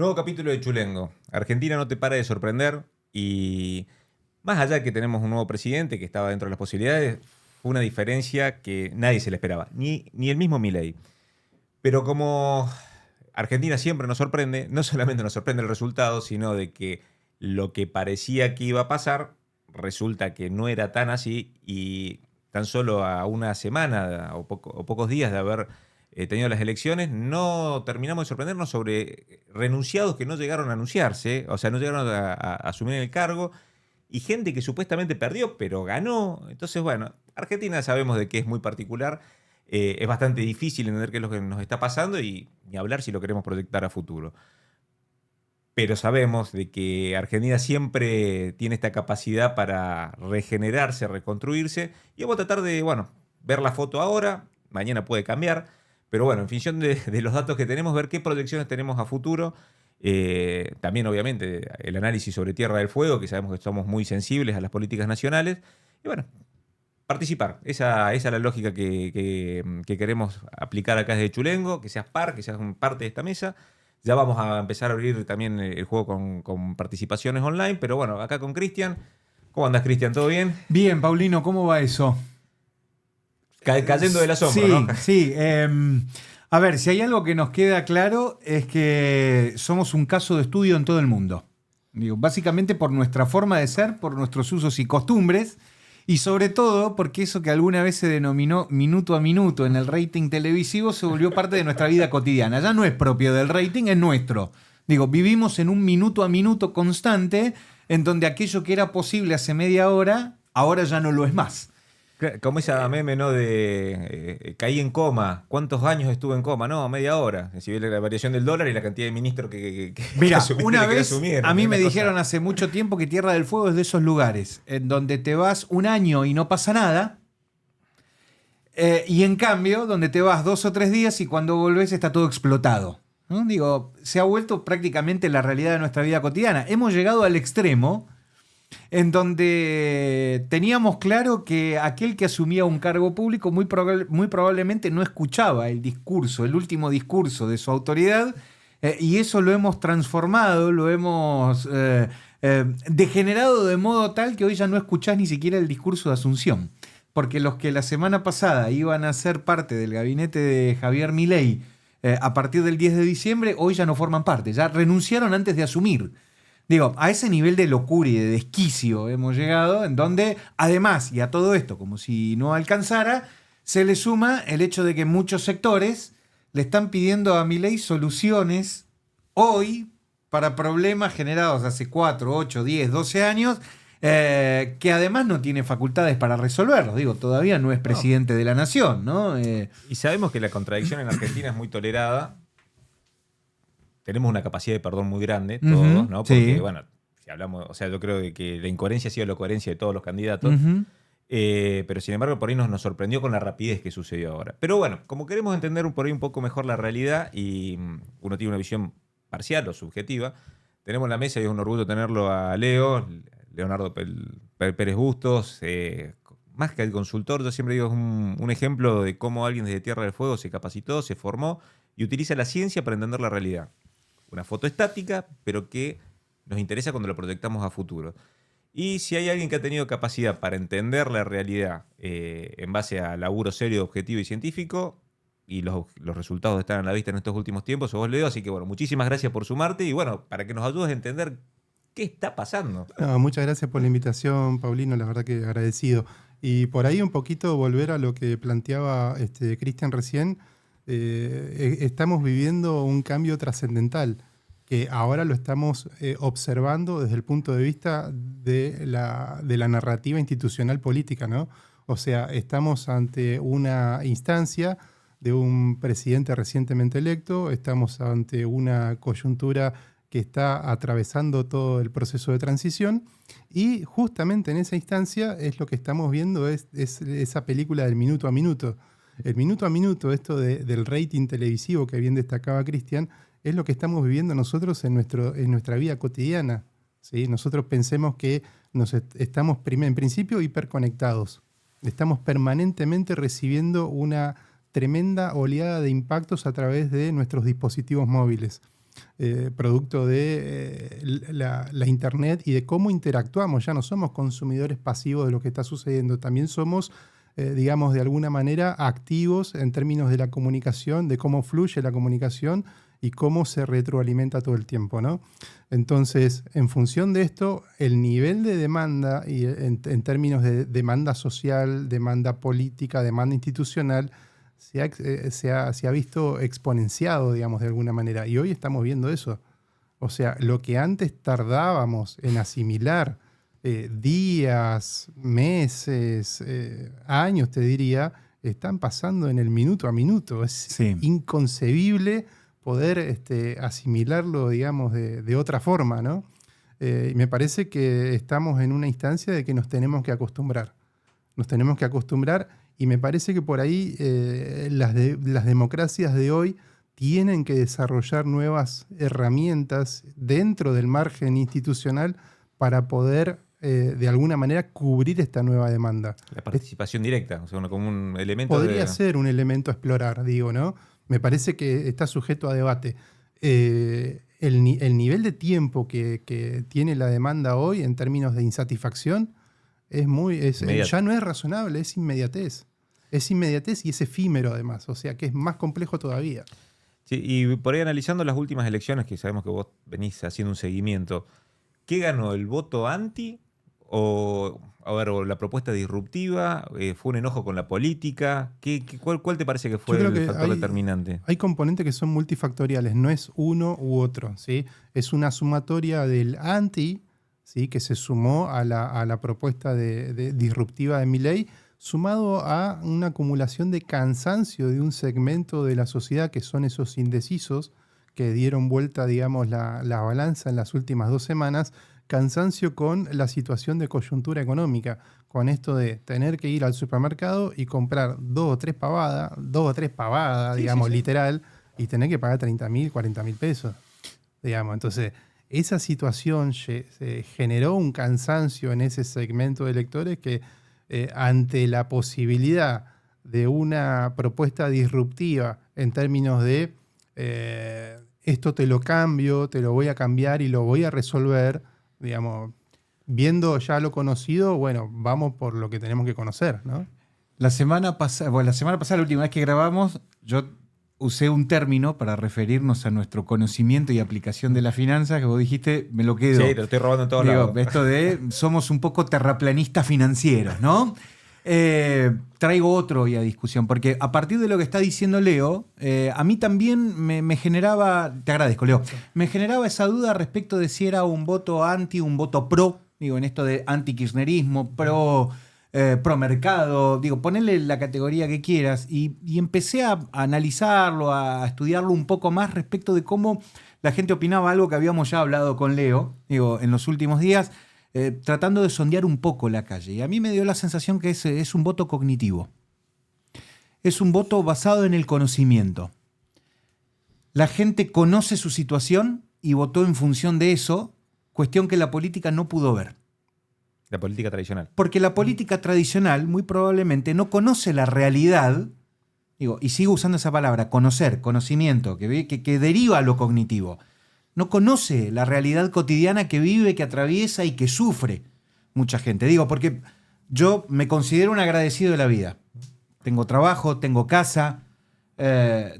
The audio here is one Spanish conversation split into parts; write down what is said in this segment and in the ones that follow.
Nuevo capítulo de Chulengo. Argentina no te para de sorprender y más allá de que tenemos un nuevo presidente que estaba dentro de las posibilidades, fue una diferencia que nadie se le esperaba, ni el mismo Milei. Pero como Argentina siempre nos sorprende, no solamente nos sorprende el resultado, sino de que lo que parecía que iba a pasar resulta que no era tan así y tan solo a una semana o pocos días de haber tenido las elecciones, no terminamos de sorprendernos sobre renunciados que no llegaron a anunciarse, o sea, no llegaron a asumir el cargo, y gente que supuestamente perdió, pero ganó. Entonces, bueno, Argentina sabemos de que es muy particular, es bastante difícil entender qué es lo que nos está pasando y ni hablar si lo queremos proyectar a futuro. Pero sabemos de que Argentina siempre tiene esta capacidad para regenerarse, reconstruirse, y vamos a tratar de, bueno, ver la foto ahora, mañana puede cambiar, pero bueno, en función de los datos que tenemos, ver qué proyecciones tenemos a futuro. También, obviamente, el análisis sobre Tierra del Fuego, que sabemos que somos muy sensibles a las políticas nacionales. Y bueno, participar. Esa es la lógica que queremos aplicar acá desde Chulengo, que seas que seas parte de esta mesa. Ya vamos a empezar a abrir también el juego con participaciones online, pero bueno, acá con Cristian. ¿Cómo andas, Cristian? ¿Todo bien? Bien, Paulino, ¿cómo va eso? Cayendo del asombro, Sí, ¿no? sí. A ver, si hay algo que nos queda claro es que somos un caso de estudio en todo el mundo. Digo, básicamente por nuestra forma de ser, por nuestros usos y costumbres, y sobre todo porque eso que alguna vez se denominó minuto a minuto en el rating televisivo se volvió parte de nuestra vida cotidiana. Ya no es propio del rating, es nuestro. Digo, vivimos en un minuto a minuto constante en donde aquello que era posible hace media hora, ahora ya no lo es más. Como esa meme, ¿no? De caí en coma. ¿Cuántos años estuve en coma? No, media hora. Si ves la variación del dólar y la cantidad de ministros que Mira, una que vez asumieron. a mí Es me una dijeron cosa. hace mucho tiempo que Tierra del Fuego es de esos lugares en donde te vas un año y no pasa nada, y en cambio donde te vas 2 o 3 días y cuando volvés está todo explotado, ¿no? Digo, se ha vuelto prácticamente la realidad de nuestra vida cotidiana. Hemos llegado al extremo en donde teníamos claro que aquel que asumía un cargo público muy probablemente no escuchaba el discurso, el último discurso de su autoridad, y eso lo hemos transformado, lo hemos degenerado de modo tal que hoy ya no escuchás ni siquiera el discurso de Asunción. Porque los que la semana pasada iban a ser parte del gabinete de Javier Milei a partir del 10 de diciembre, hoy ya no forman parte, ya renunciaron antes de asumir. Digo, a ese nivel de locura y de desquicio hemos llegado, en donde, además, y a todo esto, como si no alcanzara, se le suma el hecho de que muchos sectores le están pidiendo a Milei soluciones hoy para problemas generados hace 4, 8, 10, 12 años, que además no tiene facultades para resolverlos. Digo, todavía no es No. presidente de la nación, ¿no? Y sabemos que la contradicción en Argentina es muy tolerada. Tenemos una capacidad de perdón muy grande, todos, ¿no? Porque, Sí. bueno, si hablamos, o sea, yo creo que la incoherencia ha sido la coherencia de todos los candidatos. Ujú. Pero sin embargo, por ahí nos sorprendió con la rapidez que sucedió ahora. Pero bueno, como queremos entender por ahí un poco mejor la realidad y uno tiene una visión parcial o subjetiva, tenemos en la mesa y es un orgullo tenerlo a Leo, Leonardo Pérez Bustos, más que el consultor, yo siempre digo, es un ejemplo de cómo alguien desde Tierra del Fuego se capacitó, se formó y utiliza la ciencia para entender la realidad. Una foto estática, pero que nos interesa cuando lo proyectamos a futuro. Y si hay alguien que ha tenido capacidad para entender la realidad en base a laburo serio, objetivo y científico, y los resultados están a la vista en estos últimos tiempos, sos vos, Leo. Así que bueno, muchísimas gracias por sumarte y bueno, para que nos ayudes a entender qué está pasando. No, muchas gracias por la invitación, Paulino, la verdad que agradecido. Y por ahí un poquito volver a lo que planteaba Cristian recién, estamos viviendo un cambio trascendental, que ahora lo estamos observando desde el punto de vista de la narrativa institucional política, ¿no? O sea, estamos ante una instancia de un presidente recientemente electo, estamos ante una coyuntura que está atravesando todo el proceso de transición y justamente en esa instancia es lo que estamos viendo, es esa película del minuto a minuto. El minuto a minuto, esto del rating televisivo que bien destacaba Cristian, es lo que estamos viviendo nosotros en nuestra vida cotidiana, ¿sí? Nosotros pensemos que estamos en principio hiperconectados. Estamos permanentemente recibiendo una tremenda oleada de impactos a través de nuestros dispositivos móviles. producto de la Internet y de cómo interactuamos. Ya no somos consumidores pasivos de lo que está sucediendo, también somos, digamos, de alguna manera activos en términos de la comunicación, de cómo fluye la comunicación y cómo se retroalimenta todo el tiempo, ¿no? Entonces, en función de esto, el nivel de demanda, y en términos de demanda social, demanda política, demanda institucional, se ha visto exponenciado, digamos, de alguna manera. Y hoy estamos viendo eso. O sea, lo que antes tardábamos en asimilar días, meses, años, te diría, están pasando en el minuto a minuto. Es inconcebible poder asimilarlo, digamos, de otra forma, ¿no? Y me parece que estamos en una instancia de que nos tenemos que acostumbrar. Nos tenemos que acostumbrar y me parece que por ahí las democracias de hoy tienen que desarrollar nuevas herramientas dentro del margen institucional para poder, de alguna manera, cubrir esta nueva demanda. La participación directa, o sea, como un elemento podría ser un elemento a explorar, digo, ¿no? Me parece que está sujeto a debate. El nivel de tiempo que tiene la demanda hoy en términos de insatisfacción ya no es razonable, es inmediatez. Es inmediatez y es efímero además, o sea que es más complejo todavía. Sí, y por ahí analizando las últimas elecciones, que sabemos que vos venís haciendo un seguimiento, ¿qué ganó? ¿El voto anti? ¿O la propuesta disruptiva? ¿Fue un enojo con la política? ¿Cuál te parece que fue el factor determinante? Hay componentes que son multifactoriales, no es uno u otro, ¿sí? Es una sumatoria del anti, ¿sí? Que se sumó a la propuesta disruptiva de Milei, sumado a una acumulación de cansancio de un segmento de la sociedad que son esos indecisos que dieron vuelta, digamos, la balanza en las últimas 2 semanas, cansancio con la situación de coyuntura económica, con esto de tener que ir al supermercado y comprar 2 o 3 pavadas, digamos, literal, y tener que pagar 30.000, 40.000 pesos, digamos. Entonces, esa situación se generó un cansancio en ese segmento de electores que ante la posibilidad de una propuesta disruptiva en términos de esto te lo cambio, te lo voy a cambiar y lo voy a resolver, digamos, viendo ya lo conocido, bueno, vamos por lo que tenemos que conocer, ¿no? La semana pasada, la última vez que grabamos, yo usé un término para referirnos a nuestro conocimiento y aplicación de la finanza, que vos dijiste, me lo quedo. Sí, te lo estoy robando en todos lados. Esto de somos un poco terraplanistas financieros, ¿no? Traigo otro hoy a discusión, porque a partir de lo que está diciendo Leo, a mí también me generaba, te agradezco, Leo, me generaba esa duda respecto de si era un voto anti, un voto pro, digo, en esto de anti-kirchnerismo, pro mercado, digo, ponele la categoría que quieras, y empecé a analizarlo, a estudiarlo un poco más respecto de cómo la gente opinaba, algo que habíamos ya hablado con Leo, digo, en los últimos días, tratando de sondear un poco la calle. Y a mí me dio la sensación que es un voto cognitivo. Es un voto basado en el conocimiento. La gente conoce su situación y votó en función de eso, cuestión que la política no pudo ver. La política tradicional. Porque la política tradicional muy probablemente no conoce la realidad, digo, y sigo usando esa palabra, conocer, conocimiento, que deriva a lo cognitivo. No conoce la realidad cotidiana que vive, que atraviesa y que sufre mucha gente. Digo, porque yo me considero un agradecido de la vida. Tengo trabajo, tengo casa,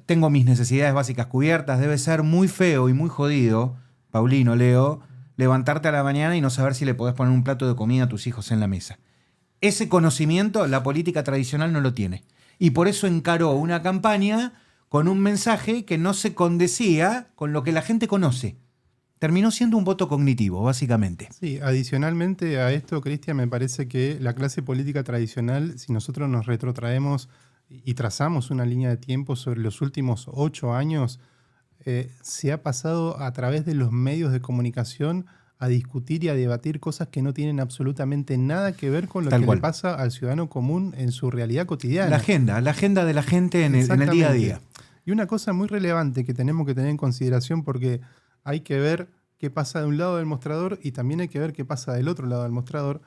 tengo mis necesidades básicas cubiertas. Debe ser muy feo y muy jodido, Paulino, Leo, levantarte a la mañana y no saber si le podés poner un plato de comida a tus hijos en la mesa. Ese conocimiento la política tradicional no lo tiene. Y por eso encaró una campaña con un mensaje que no se condecía con lo que la gente conoce. Terminó siendo un voto cognitivo, básicamente. Sí, adicionalmente a esto, Cristian, me parece que la clase política tradicional, si nosotros nos retrotraemos y trazamos una línea de tiempo sobre los últimos 8 años, se ha pasado a través de los medios de comunicación a discutir y a debatir cosas que no tienen absolutamente nada que ver con lo que le pasa al ciudadano común en su realidad cotidiana. La agenda de la gente en el día a día. Y una cosa muy relevante que tenemos que tener en consideración, porque hay que ver qué pasa de un lado del mostrador y también hay que ver qué pasa del otro lado del mostrador.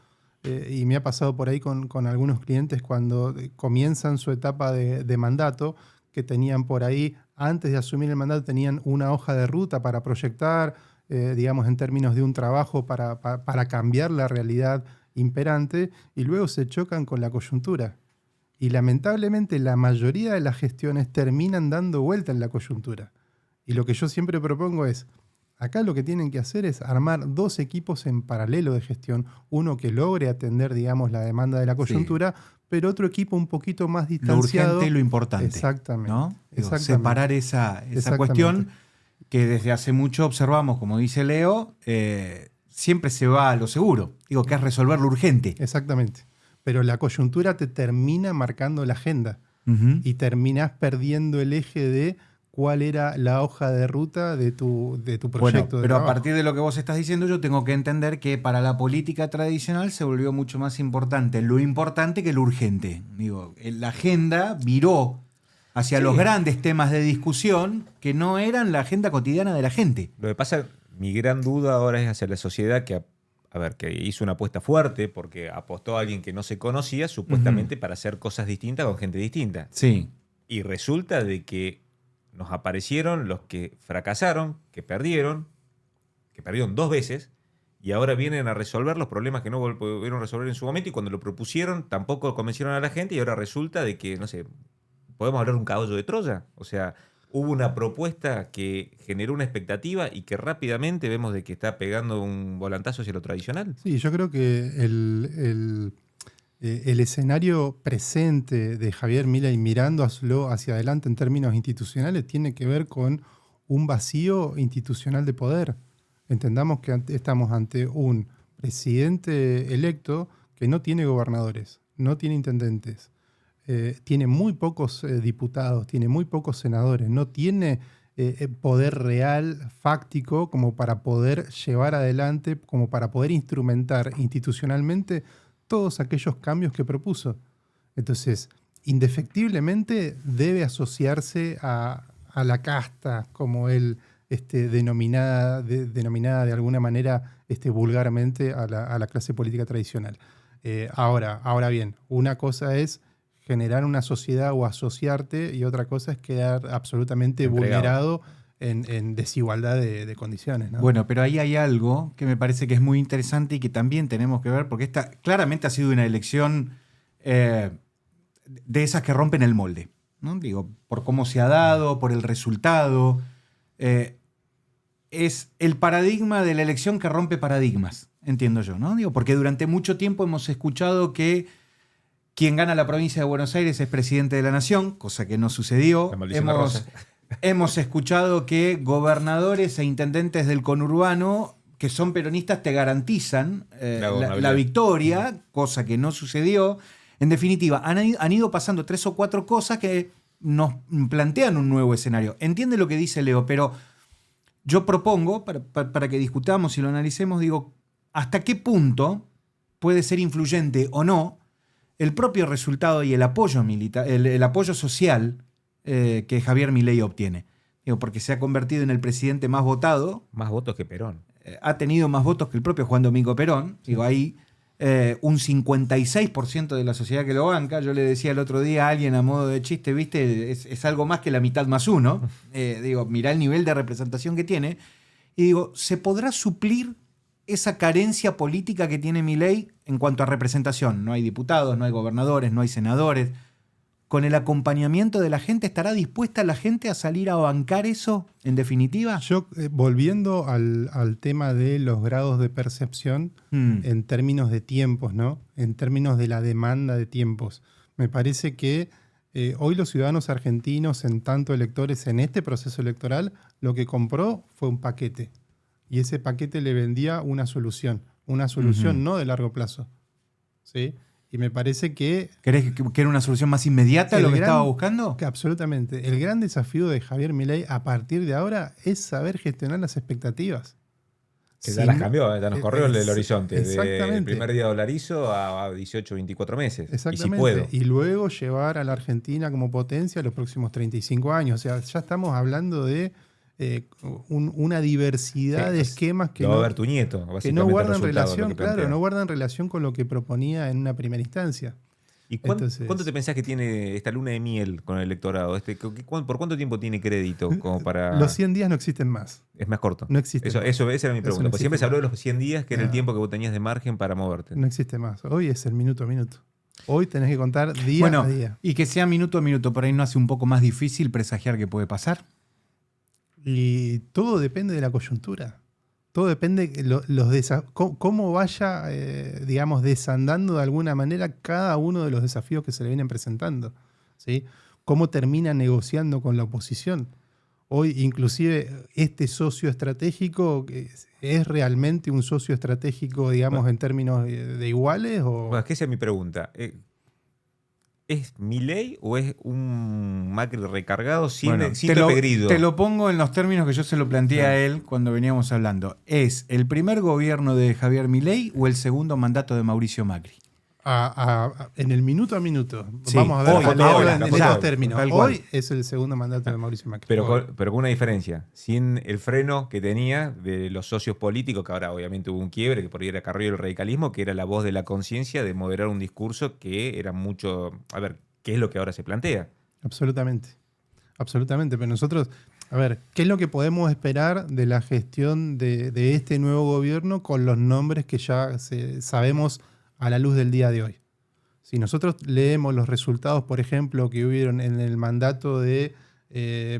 Y me ha pasado por ahí con algunos clientes cuando comienzan su etapa de mandato, que tenían por ahí, antes de asumir el mandato, tenían una hoja de ruta para proyectar, digamos, en términos de un trabajo para cambiar la realidad imperante, y luego se chocan con la coyuntura. Y lamentablemente la mayoría de las gestiones terminan dando vuelta en la coyuntura. Y lo que yo siempre propongo es, acá lo que tienen que hacer es armar 2 equipos en paralelo de gestión, uno que logre atender, digamos, la demanda de la coyuntura, pero otro equipo un poquito más distanciado. Lo urgente y lo importante. Exactamente. ¿No? Exactamente. Separar esa cuestión que desde hace mucho observamos, como dice Leo, siempre se va a lo seguro. Digo, que es resolver lo urgente. Exactamente. Pero la coyuntura te termina marcando la agenda y terminás perdiendo el eje de cuál era la hoja de ruta de tu proyecto. Bueno, de pero trabajo. a partir de lo que vos estás diciendo, yo tengo que entender que para la política tradicional se volvió mucho más importante lo importante que lo urgente. Digo, la agenda viró hacia los grandes temas de discusión que no eran la agenda cotidiana de la gente. Lo que pasa, mi gran duda ahora es hacia la sociedad que hizo una apuesta fuerte porque apostó a alguien que no se conocía supuestamente para hacer cosas distintas con gente distinta. Sí. Y resulta de que nos aparecieron los que fracasaron, que perdieron 2 veces, y ahora vienen a resolver los problemas que no pudieron resolver en su momento, y cuando lo propusieron tampoco convencieron a la gente, y ahora resulta de que, no sé, podemos hablar de un caballo de Troya. O sea, hubo una propuesta que generó una expectativa y que rápidamente vemos de que está pegando un volantazo hacia lo tradicional. Sí, yo creo que el escenario presente de Javier Milei mirándolo hacia adelante en términos institucionales tiene que ver con un vacío institucional de poder. Entendamos que estamos ante un presidente electo que no tiene gobernadores, no tiene intendentes, tiene muy pocos diputados, tiene muy pocos senadores, no tiene poder real, fáctico, como para poder llevar adelante, como para poder instrumentar institucionalmente todos aquellos cambios que propuso. Entonces, indefectiblemente debe asociarse a la casta, como él denominada de alguna manera vulgarmente a la clase política tradicional. Ahora bien, una cosa es generar una sociedad o asociarte, y otra cosa es quedar absolutamente vulnerado en desigualdad de condiciones, ¿no? Bueno, pero ahí hay algo que me parece que es muy interesante y que también tenemos que ver, porque esta claramente ha sido una elección de esas que rompen el molde, ¿no? Digo, por cómo se ha dado, por el resultado. Es el paradigma de la elección que rompe paradigmas, entiendo yo, ¿no? Digo, porque durante mucho tiempo hemos escuchado que quien gana la provincia de Buenos Aires es presidente de la nación, cosa que no sucedió. La maldición de Rosa. Hemos escuchado que gobernadores e intendentes del conurbano que son peronistas te garantizan la victoria, cosa que no sucedió. En definitiva, han ido pasando 3 o 4 cosas que nos plantean un nuevo escenario. Entiende lo que dice Leo, pero yo propongo, para que discutamos y lo analicemos, digo, ¿hasta qué punto puede ser influyente o no el propio resultado y el apoyo militar, el apoyo social que Javier Milei obtiene? Digo, porque se ha convertido en el presidente más votado. Más votos que Perón. Ha tenido más votos que el propio Juan Domingo Perón. Digo, hay un 56% de la sociedad que lo banca. Yo le decía el otro día a alguien a modo de chiste, ¿viste? Es algo más que la mitad más uno. Digo, mirá el nivel de representación que tiene. Y digo, ¿se podrá suplir esa carencia política que tiene Milei en cuanto a representación? No hay diputados, no hay gobernadores, no hay senadores. ¿Con el acompañamiento de la gente estará dispuesta la gente a salir a bancar eso, en definitiva? Yo, volviendo al tema de los grados de percepción en términos de tiempos, ¿no? En términos de la demanda de tiempos, me parece que hoy los ciudadanos argentinos, en tanto electores en este proceso electoral, lo que compró fue un paquete. Y ese paquete le vendía una solución no de largo plazo, ¿sí? Y me parece que... ¿Crees que era una solución más inmediata lo que estaba buscando? Que absolutamente. El gran desafío de Javier Milei a partir de ahora es saber gestionar las expectativas. Que ya las cambió, ya nos corrió el horizonte. Exactamente. Del primer día dolarizo a 18, 24 meses. Exactamente. Y si puedo. Y luego llevar a la Argentina como potencia los próximos 35 años. O sea, ya estamos hablando de una diversidad de esquemas que lo va a ver tu nieto, que no guardan relación, claro, no guardan relación con lo que proponía en una primera instancia. ¿Y Entonces, cuánto te pensás que tiene esta luna de miel con el electorado? ¿Por cuánto tiempo tiene crédito como para...? los 100 días no existen más. Es más corto. No existe más. Esa era mi Eso pregunta. no Pues siempre existe se habló de más. los 100 días, que era el No. tiempo que vos tenías de margen para moverte. No existe más. Hoy es el minuto a minuto. Hoy tenés que contar día Bueno, a día. y que sea minuto a minuto, por ahí no hace un poco más difícil presagiar qué puede pasar. Y todo depende de la coyuntura. Todo depende de cómo vaya, digamos, desandando de alguna manera cada uno de los desafíos que se le vienen presentando. ¿Sí? Cómo termina negociando con la oposición. Hoy, inclusive, este socio estratégico es realmente un socio estratégico, digamos, Bueno. en términos de iguales. ¿O? Bueno, es que esa es mi pregunta. ¿Es Milei o es un Macri recargado sin Pepe Grillo? te lo pongo en los términos que yo se lo planteé a él cuando veníamos hablando. ¿Es el primer gobierno de Javier Milei o el segundo mandato de Mauricio Macri? En el minuto a minuto. Sí, Vamos a ver hoy, ahora, en ahora, estos términos. tal cual. Hoy es el segundo mandato de Mauricio Macri. Pero Hoy. con una diferencia. Sin el freno que tenía de los socios políticos, que ahora obviamente hubo un quiebre, que por ahí era Carrillo el radicalismo, que era la voz de la conciencia de moderar un discurso que era mucho... A ver, ¿qué es lo que ahora se plantea? Absolutamente. Absolutamente. Pero nosotros, a ver, ¿qué es lo que podemos esperar de la gestión de este nuevo gobierno con los nombres que ya sabemos a la luz del día de hoy? Si nosotros leemos los resultados, por ejemplo, que hubieron en el mandato de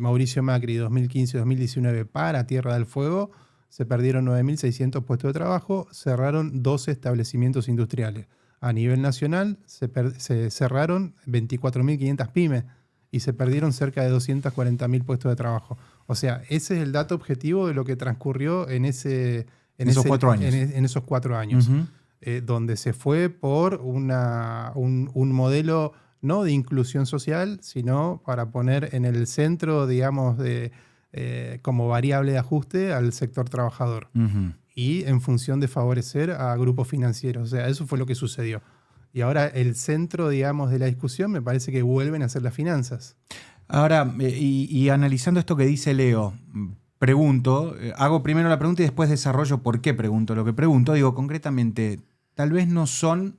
Mauricio Macri 2015-2019 para Tierra del Fuego, se perdieron 9.600 puestos de trabajo, cerraron 12 establecimientos industriales. A nivel nacional se cerraron 24.500 pymes y se perdieron cerca de 240.000 puestos de trabajo. O sea, ese es el dato objetivo de lo que transcurrió en esos 4 años. En esos 4 años. Uh-huh. Donde se fue por un modelo no de inclusión social, sino para poner en el centro, digamos, como variable de ajuste al sector trabajador. Uh-huh. Y en función de favorecer a grupos financieros. O sea, eso fue lo que sucedió. Y ahora el centro, digamos, de la discusión me parece que vuelven a ser las finanzas. Ahora, y analizando esto que dice Leo, pregunto, hago primero la pregunta y después desarrollo por qué pregunto lo que pregunto. Digo, concretamente, tal vez no son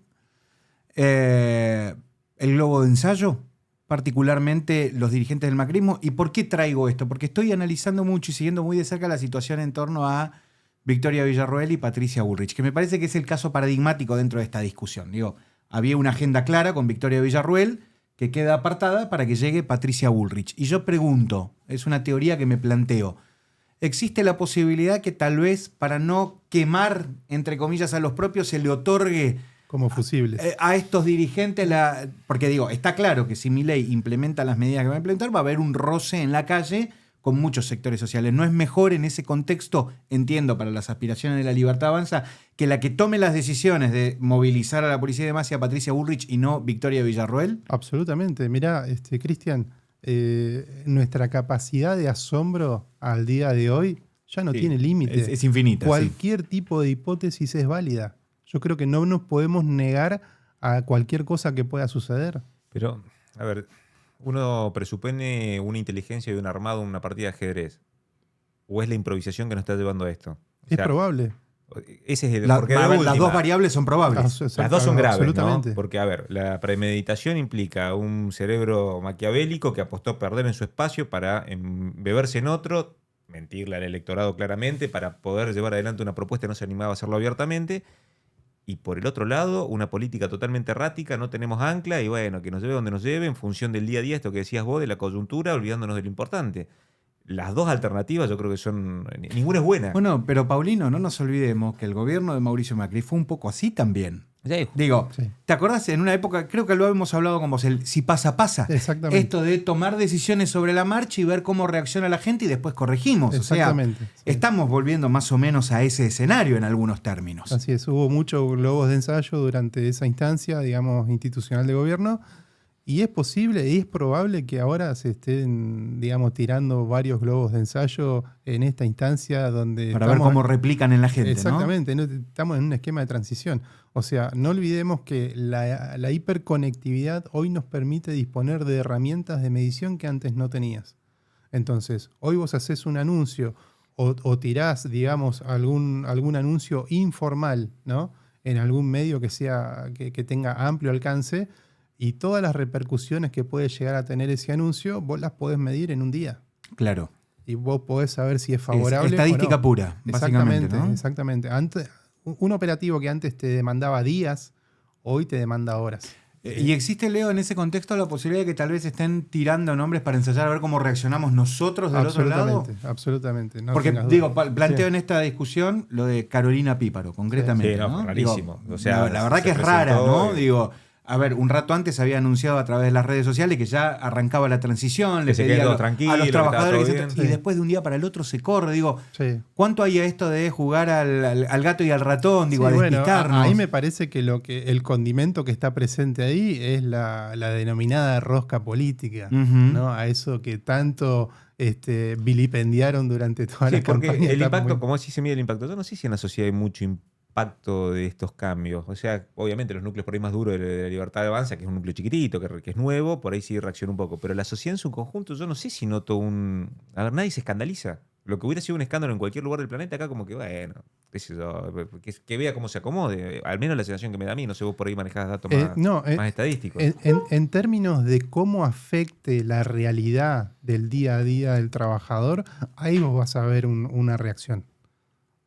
el globo de ensayo, particularmente los dirigentes del macrismo. ¿Y por qué traigo esto? Porque estoy analizando mucho y siguiendo muy de cerca la situación en torno a Victoria Villarroel y Patricia Bullrich, que me parece que es el caso paradigmático dentro de esta discusión. Digo, había una agenda clara con Victoria Villarroel que queda apartada para que llegue Patricia Bullrich. Y yo pregunto, es una teoría que me planteo, ¿existe la posibilidad que tal vez para no quemar, entre comillas, a los propios se le otorgue Como fusibles. a estos dirigentes porque digo, está claro que si Milei implementa las medidas que va a implementar, va a haber un roce en la calle con muchos sectores sociales. ¿No es mejor en ese contexto, entiendo, para las aspiraciones de la Libertad Avanza, que la que tome las decisiones de movilizar a la policía y demás sea Patricia Bullrich y no Victoria Villarroel? Absolutamente. Mirá, Cristian, nuestra capacidad de asombro al día de hoy ya no tiene límite. Es infinita. Cualquier tipo de hipótesis es válida. Yo creo que no nos podemos negar a cualquier cosa que pueda suceder. Pero, a ver, uno presupone una inteligencia y un armado en una partida de ajedrez. ¿O es la improvisación que nos está llevando a esto? O Es sea, probable. Ese es el... Las porque de última, dos variables son probables. las dos son graves, absolutamente. ¿no? Porque, a ver, la premeditación implica un cerebro maquiavélico que apostó a perder en su espacio para beberse en otro, mentirle al electorado claramente, para poder llevar adelante una propuesta y no se animaba a hacerlo abiertamente. Y por el otro lado, una política totalmente errática, no tenemos ancla y bueno, que nos lleve donde nos lleve en función del día a día, esto que decías vos, de la coyuntura, olvidándonos de lo importante. Las dos alternativas yo creo que son... Ninguna es buena. Bueno, pero Paulino, no nos olvidemos que el gobierno de Mauricio Macri fue un poco así también. Digo, Sí. ¿te acordás? En una época, creo que lo hemos hablado con vos, el si pasa, pasa. Exactamente. Esto de tomar decisiones sobre la marcha y ver cómo reacciona la gente y después corregimos. Exactamente. O sea, Sí. estamos volviendo más o menos a ese escenario en algunos términos. Así es, hubo muchos globos de ensayo durante esa instancia, digamos, institucional de gobierno, y es posible y es probable que ahora se estén, digamos, tirando varios globos de ensayo en esta instancia donde... Para ver cómo replican en la gente, exactamente, ¿no? Estamos en un esquema de transición. O sea, no olvidemos que la hiperconectividad hoy nos permite disponer de herramientas de medición que antes no tenías. Entonces, hoy vos haces un anuncio o tirás, digamos, algún anuncio informal, ¿no? En algún medio que tenga amplio alcance, Y todas las repercusiones que puede llegar a tener ese anuncio, vos las podés medir en un día. Claro. Y vos podés saber si es favorable Estadística o no. pura, básicamente, Exactamente, ¿no? exactamente. Un operativo que antes te demandaba días, hoy te demanda horas. Y existe, Leo, en ese contexto la posibilidad de que tal vez estén tirando nombres para ensayar a ver cómo reaccionamos nosotros del otro lado. Absolutamente. No Porque, tengas digo, duda. planteo Sí. en esta discusión lo de Carolina Píparo, concretamente. Sí, no, ¿no? rarísimo. Digo, O sea, la verdad se que es rara, presentó ¿no? y- Digo, a ver, un rato antes había anunciado a través de las redes sociales que ya arrancaba la transición, le Que se pedía queden a, todos a tranquilos, los que estaba trabajadores todo que bien. y Sí. después de un día para el otro se corre. Digo, Sí. ¿cuánto hay a esto de jugar al gato y al ratón? Digo, Sí, a bueno, despistarnos. ahí me parece que el condimento que está presente ahí es la denominada rosca política, Ujú. ¿no? A eso que tanto vilipendiaron durante toda Sí, la porque campaña. el Está impacto, muy- como así se mide el impacto, yo no sé si en la sociedad hay mucho impacto de estos cambios. O sea, obviamente los núcleos por ahí más duros de la Libertad de Avanza, que es un núcleo chiquitito, que es nuevo, por ahí sí reacciona un poco. Pero la sociedad en su conjunto, yo no sé si noto un... A ver, nadie se escandaliza. Lo que hubiera sido un escándalo en cualquier lugar del planeta, acá como que, bueno, qué sé yo, que vea cómo se acomode. Al menos la sensación que me da a mí, no sé, vos por ahí manejás datos más estadísticos. En términos de cómo afecte la realidad del día a día del trabajador, ahí vos vas a ver una reacción.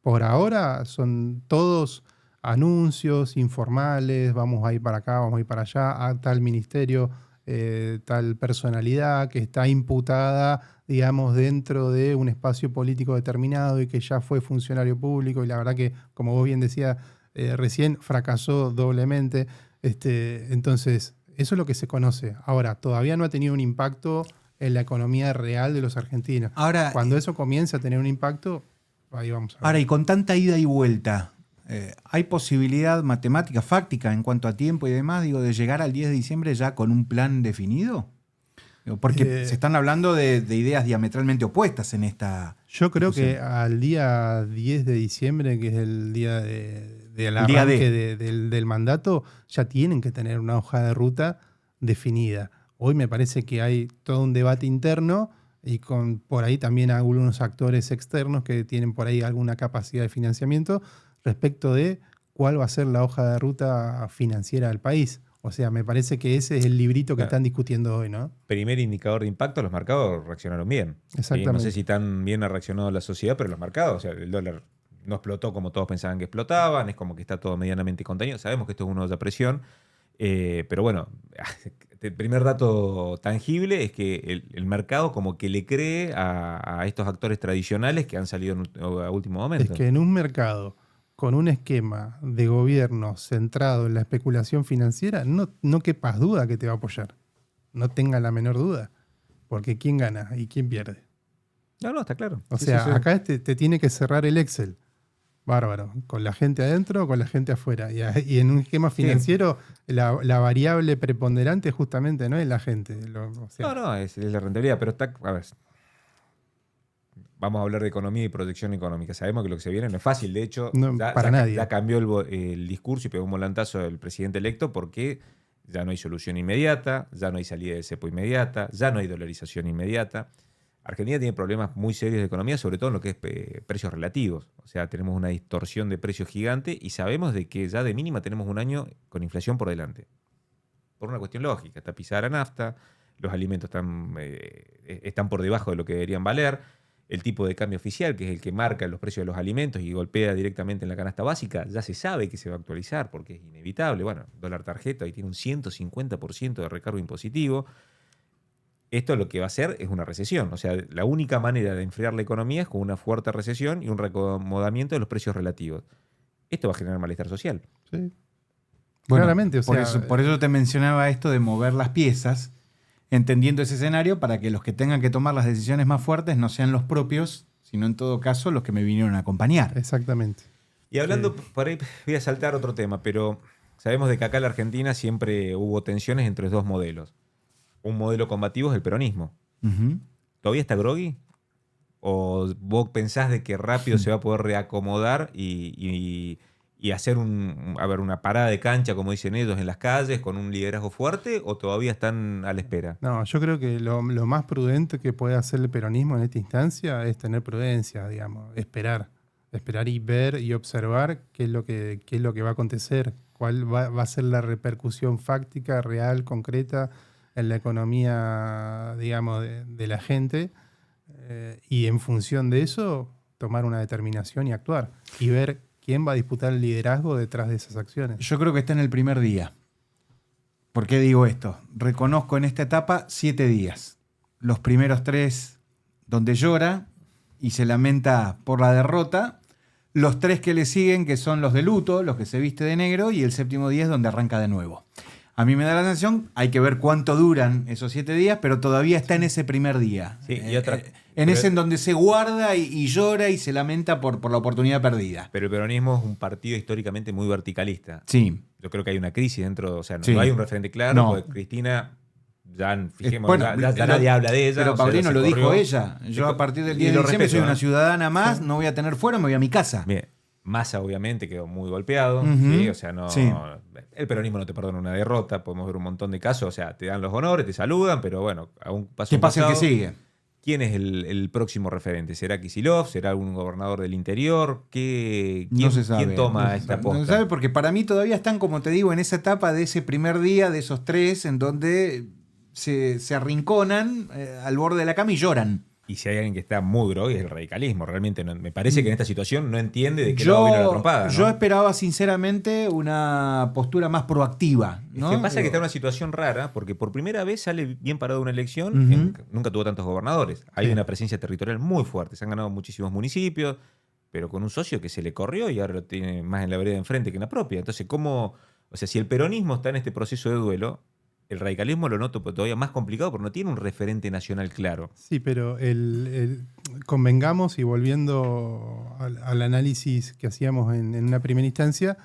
Por ahora son todos anuncios informales, vamos a ir para acá, vamos a ir para allá, a tal ministerio, tal personalidad que está imputada, digamos, dentro de un espacio político determinado y que ya fue funcionario público y la verdad que, como vos bien decías recién, fracasó doblemente. Entonces, eso es lo que se conoce. Ahora, todavía no ha tenido un impacto en la economía real de los argentinos. Ahora, Cuando eso comience a tener un impacto, ahí vamos a ver. Ahora, y con tanta ida y vuelta, ¿hay posibilidad matemática, fáctica en cuanto a tiempo y demás, digo, de llegar al 10 de diciembre ya con un plan definido? Digo, porque se están hablando de ideas diametralmente opuestas en esta Yo creo que discusión. al día 10 de diciembre, que es el día del El día arranque D. del mandato, ya tienen que tener una hoja de ruta definida. Hoy me parece que hay todo un debate interno y con por ahí también algunos actores externos que tienen por ahí alguna capacidad de financiamiento respecto de cuál va a ser la hoja de ruta financiera del país. O sea, me parece que ese es el librito que Claro. están discutiendo hoy, ¿no? Primer indicador de impacto, los mercados reaccionaron bien. Exactamente. No sé si tan bien ha reaccionado la sociedad, pero los mercados, o sea, el dólar no explotó como todos pensaban que explotaban, es como que está todo medianamente contenido. Sabemos que esto es una olla a presión, pero bueno, el primer dato tangible es que el mercado como que le cree a estos actores tradicionales que han salido a último momento. Es que en un mercado con un esquema de gobierno centrado en la especulación financiera, no quepas duda que te va a apoyar. No tenga la menor duda. Porque ¿quién gana y quién pierde? No, está claro. O Sí, sea, sí, sí. acá te tiene que cerrar el Excel. Bárbaro. Con la gente adentro o con la gente afuera. Y en un esquema financiero, la variable preponderante justamente no es la gente. No, es la rentabilidad, pero está... A ver, vamos a hablar de economía y proyección económica. Sabemos que lo que se viene no es fácil. De hecho, No, para nadie. ya cambió el discurso y pegó un volantazo del presidente electo porque ya no hay solución inmediata, ya no hay salida del cepo inmediata, ya no hay dolarización inmediata. Argentina tiene problemas muy serios de economía, sobre todo en lo que es precios relativos. O sea, tenemos una distorsión de precios gigante y sabemos de que ya de mínima tenemos un año con inflación por delante. Por una cuestión lógica. Está pisada la nafta, los alimentos están por debajo de lo que deberían valer. El tipo de cambio oficial, que es el que marca los precios de los alimentos y golpea directamente en la canasta básica, ya se sabe que se va a actualizar porque es inevitable. Bueno, dólar tarjeta hoy tiene un 150% de recargo impositivo. Esto lo que va a hacer es una recesión. O sea, la única manera de enfriar la economía es con una fuerte recesión y un reacomodamiento de los precios relativos. Esto va a generar malestar social. Sí. Bueno, Claramente, o sea, por eso te mencionaba esto de mover las piezas, entendiendo ese escenario para que los que tengan que tomar las decisiones más fuertes no sean los propios, sino en todo caso los que me vinieron a acompañar. exactamente. Y hablando, por ahí voy a saltar otro tema, pero sabemos de que acá en la Argentina siempre hubo tensiones entre dos modelos. Un modelo combativo es el peronismo. Ujú. ¿Todavía está groggy? ¿O vos pensás de que rápido se va a poder reacomodar y hacer una parada de cancha, como dicen ellos, en las calles con un liderazgo fuerte? ¿O todavía están a la espera? No, yo creo que lo más prudente que puede hacer el peronismo en esta instancia es tener prudencia, digamos, esperar y ver y observar qué es lo que va a acontecer cuál va a ser la repercusión fáctica, real, concreta en la economía, digamos, de la gente, y en función de eso tomar una determinación y actuar y ver quién va a disputar el liderazgo detrás de esas acciones. Yo creo que está en el primer día. ¿Por qué digo esto? Reconozco en esta etapa 7 días. Los primeros 3 donde llora y se lamenta por la derrota. Los 3 que le siguen, que son los de luto, los que se viste de negro, y el 7º día es donde arranca de nuevo. A mí me da la sensación, hay que ver cuánto duran esos 7 días, pero todavía está en ese primer día. Sí, y otra, ese en donde se guarda y llora y se lamenta por la oportunidad perdida. pero el peronismo es un partido históricamente muy verticalista. Sí. Yo creo que hay una crisis dentro, o sea, no, Sí. no hay un referente claro, No. porque Cristina, ya fijemos, Bueno, ya nadie habla de ella. Pero o sea, Paulino se lo dijo corrió. ella. Yo a partir del Y 10 de lo diciembre respeto, soy una ¿eh? ciudadana más, no voy a tener fuera, me voy a mi casa. Bien, Massa obviamente quedó muy golpeado, Ujú. ¿sí? O sea, no, Sí. el peronismo no te perdona una derrota, podemos ver un montón de casos, o sea, te dan los honores, te saludan, pero bueno, a un paso ¿Qué pasa el que pasado, sigue? ¿quién es el próximo referente? ¿Será Kicillof? ¿Será algún gobernador del interior? ¿Quién, se sabe. ¿Quién toma esta No posta? se sabe porque para mí todavía están, como te digo, en esa etapa de ese primer día, de esos 3, en donde se arrinconan al borde de la cama y lloran. Y si hay alguien que está muy drogado es el radicalismo. Realmente me parece que en esta situación no entiende de qué lado viene la trompada, ¿no? Yo esperaba sinceramente una postura más proactiva. Es ¿no? que pasa que está en Digo, una situación rara, porque por primera vez sale bien parado una elección, Ujú. nunca tuvo tantos gobernadores. Hay Sí. una presencia territorial muy fuerte, se han ganado muchísimos municipios, pero con un socio que se le corrió y ahora lo tiene más en la vereda de enfrente que en la propia. Entonces, ¿cómo? O sea, si el peronismo está en este proceso de duelo, el radicalismo lo noto todavía más complicado porque no tiene un referente nacional claro. Sí, pero convengamos, y volviendo al análisis que hacíamos en una primera instancia,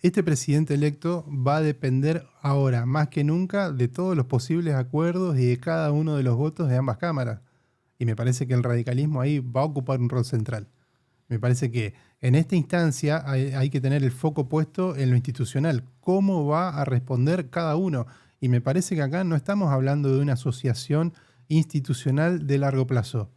este presidente electo va a depender ahora más que nunca de todos los posibles acuerdos y de cada uno de los votos de ambas cámaras. Y me parece que el radicalismo ahí va a ocupar un rol central. Me parece que en esta instancia hay que tener el foco puesto en lo institucional. ¿Cómo va a responder cada uno? Y me parece que acá no estamos hablando de una asociación institucional de largo plazo.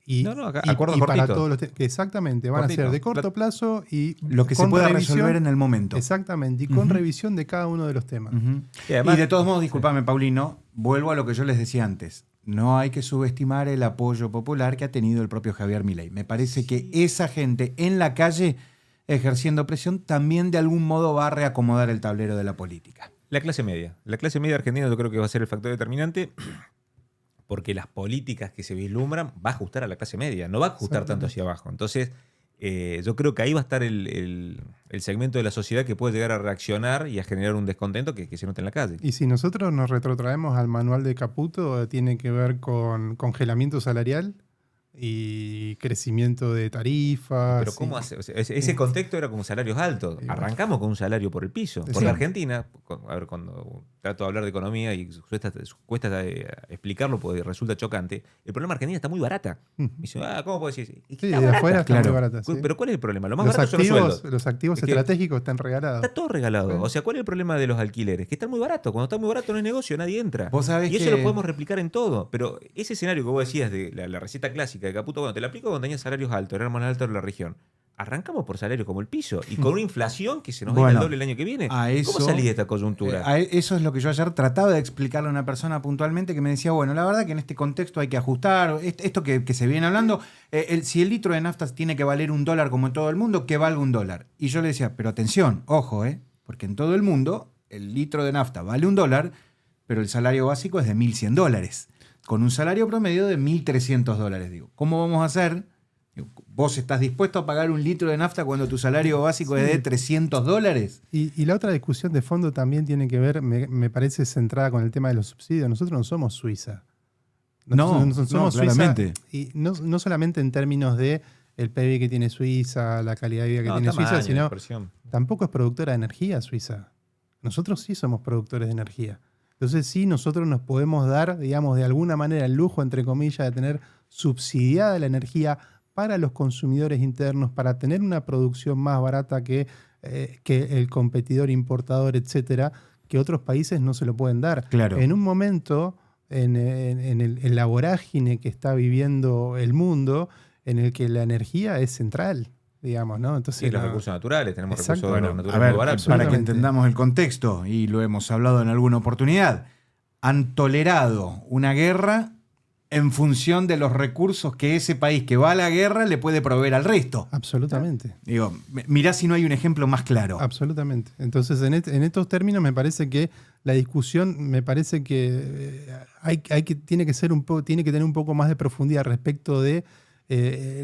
No, acá acuerdos para cortitos. todos los exactamente, van Cortito. a ser de corto plazo y lo que se con pueda revisión. resolver en el momento. Exactamente, y con Ujú. revisión de cada uno de los temas. Ujú. Y además- Y de todos modos, discúlpame, Paulino, vuelvo a lo que yo les decía antes. No hay que subestimar el apoyo popular que ha tenido el propio Javier Milei. Me parece que esa gente en la calle ejerciendo presión también de algún modo va a reacomodar el tablero de la política. La clase media. La clase media argentina yo creo que va a ser el factor determinante porque las políticas que se vislumbran va a ajustar a la clase media, no va a ajustar tanto hacia abajo. Entonces, yo creo que ahí va a estar el segmento de la sociedad que puede llegar a reaccionar y a generar un descontento que se nota en la calle. Y si nosotros nos retrotraemos al manual de Caputo, tiene que ver con congelamiento salarial y crecimiento de tarifas. Pero ¿cómo hace? O sea, ese contexto era como salarios altos. Arrancamos con un salario por el piso. Porque Sí. Argentina, a ver, cuando trato de hablar de economía y cuesta explicarlo porque resulta chocante, el problema Argentina está muy barata. Y dice, ¿cómo puedo decir? Es que Sí, está de barata. afuera está claro. muy barata. Sí. Pero ¿cuál es el problema? Lo más Los barato son los sueldos. los activos Es que- estratégicos están regalados. Está todo regalado. Sí. O sea, ¿cuál es el problema de los alquileres? Que están muy baratos. Cuando está muy barato no es negocio, nadie entra. Vos sabés Y eso que- lo podemos replicar en todo. Pero ese escenario que vos decías de la receta clásica de Caputo, bueno, te la aplico cuando tenías salarios altos, era el más alto de la región. Arrancamos por salarios como el piso y con una inflación que se nos va a ir Bueno, al doble el año que viene. a eso- ¿Cómo salís de esta coyuntura? Eso es lo que yo ayer trataba de explicarle a una persona puntualmente que me decía, bueno, la verdad que en este contexto hay que ajustar, esto que se viene hablando, si el litro de nafta tiene que valer $1 como en todo el mundo, que valga $1. Y yo le decía, pero atención, ojo, porque en todo el mundo el litro de nafta vale $1, pero el salario básico es de $1.100, con un salario promedio de $1.300. Digo, ¿cómo vamos a hacer? Digo, ¿vos estás dispuesto a pagar un litro de nafta cuando tu salario básico es de $300? Y la otra discusión de fondo también tiene que ver, me parece centrada con el tema de los subsidios. Nosotros no somos Suiza. No, somos Suiza, claramente. y no solamente en términos de el PIB que tiene Suiza, la calidad de vida que No, tiene tamaño, Suiza, sino inversión. tampoco es productora de energía Suiza. Nosotros sí somos productores de energía. Entonces sí, nosotros nos podemos dar, digamos, de alguna manera el lujo, entre comillas, de tener subsidiada la energía para los consumidores internos, para tener una producción más barata que el competidor importador, etcétera, que otros países no se lo pueden dar. Claro. En un momento, en la vorágine que está viviendo el mundo, en el que la energía es central. digamos, ¿no? Entonces, Sí, los recursos naturales, tenemos Exacto. recursos Bueno, naturales a ver, muy baratos. para que Absolutamente. entendamos el contexto, y lo hemos hablado en alguna oportunidad, han tolerado una guerra en función de los recursos que ese país que va a la guerra le puede proveer al resto. absolutamente. Digo, mirá si no hay un ejemplo más claro. Absolutamente. Entonces, en estos términos me parece que la discusión me parece que tiene que tener un poco más de profundidad respecto de